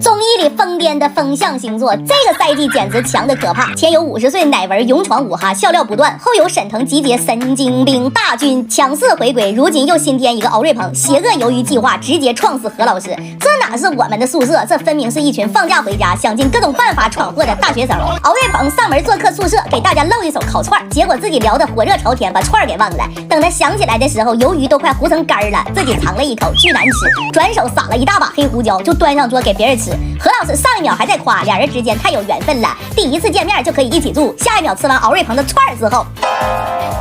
综艺里疯癫的风象星座，这个赛季简直强的可怕。前有50岁乃文勇闯武哈，笑料不断；后有沈腾集结神经病大军强势回归，如今又新添一个敖瑞鹏，邪恶鱿鱼计划直接撞死何老师。这哪是我们的宿舍，这分明是一群放假回家想尽各种办法闯祸的大学生。敖瑞鹏上门做客宿舍，给大家露一手烤串，结果自己聊得火热朝天，把串给忘了。等他想起来的时候，鱿鱼都快糊成干了，自己尝了一口，巨难吃，转手撒了一大把黑胡椒，就端上桌给别人吃。何老师上一秒还在夸俩人之间太有缘分了，第一次见面就可以一起住，下一秒吃完敖瑞鹏的串之后，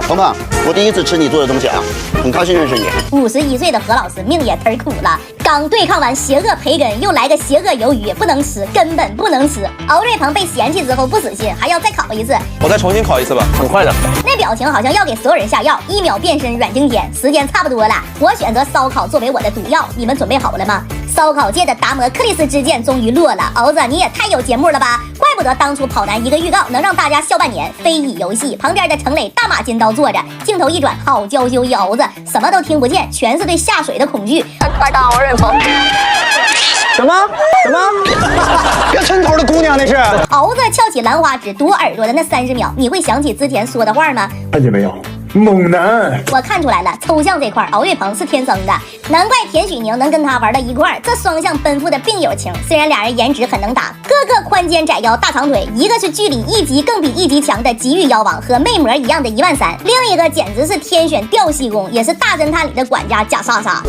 鹏鹏，我第一次吃你做的东西啊，很高兴认识你。51岁的何老师命也忒苦了，刚对抗完邪恶培根，又来个邪恶鱿鱼，不能吃，根本不能吃。敖瑞鹏被嫌弃之后不死心，还要再烤一次。我再重新烤一次吧，很快的。那表情好像要给所有人下药，1秒变身阮经天。时间差不多了，我选择烧烤作为我的毒药，你们准备好了吗？烧烤界的达摩克里斯之剑终于落了，敖子你也太有节目了吧！怪不得当初跑男一个预告能让大家笑半年。非遗游戏旁边的程磊大马金刀坐着，镜头一转，好娇羞一敖子，什么都听不见，全是对下水的恐惧。快当敖瑞鹏！什么？别抻头的姑娘那是。敖子翘起兰花指堵耳朵的那30秒，你会想起之前说的话吗？看见没有？猛男，我看出来了，抽象这块敖瑞鹏是天生的，难怪田许宁能跟他玩到一块儿，这双向奔赴的病友情。虽然俩人颜值很能打，个个宽肩窄腰大长腿，一个是剧里一级更比一级强的极域妖王，和魅魔一样的13000，另一个简直是天选吊戏工，也是大侦探里的管家贾莎莎。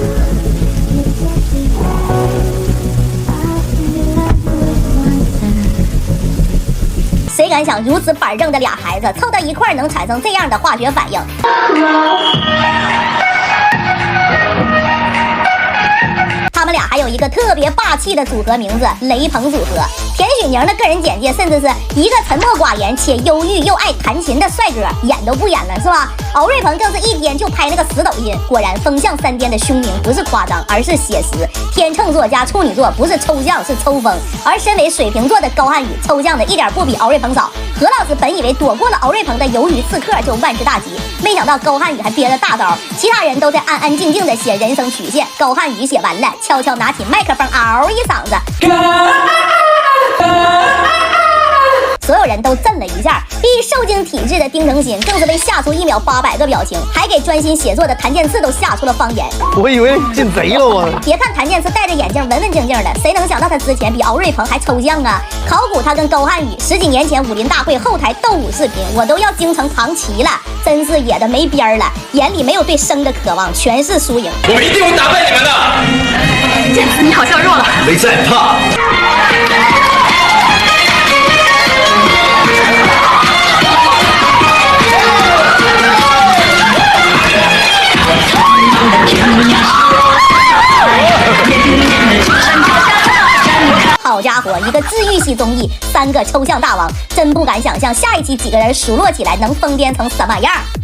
谁敢想如此板正的俩孩子凑到一块儿能产生这样的化学反应？他们俩还有一个特别霸气的组合名字——雷朋组合。田许宁的个人简介甚至是一个沉默寡言且忧郁又爱弹琴的帅哥，演都不演了是吧？敖瑞鹏更是一天就拍那个死抖音，果然风象3颠的凶名不是夸张，而是写实。天秤座加处女座不是抽象是抽风，而身为水瓶座的高瀚宇抽象的一点不比敖瑞鹏少。何老师本以为躲过了敖瑞鹏的鱿鱼刺客就万事大吉，没想到高瀚宇还憋了大招，其他人都在安安静静的写人生曲线，高瀚宇写完了，悄悄拿起麦克风，嗷一嗓子。所有人都震了一下，必受惊体质的丁程鑫更是被吓出1秒800个表情，还给专心写作的谭健次都吓出了方言。我以为进贼了我。别看谭健次戴着眼镜文文静静的，谁能想到他之前比敖瑞鹏还抽象啊？考古他跟高瀚宇10几年前武林大会后台斗舞视频，我都要惊成唐奇了，真是野的没边了，眼里没有对生的渴望，全是输赢。我们一定会打败你们的。健次，你好像弱了。没在怕。好家伙，一个治愈系综艺，3个抽象大王，真不敢想象下一期几个人数落起来能疯癫成什么样。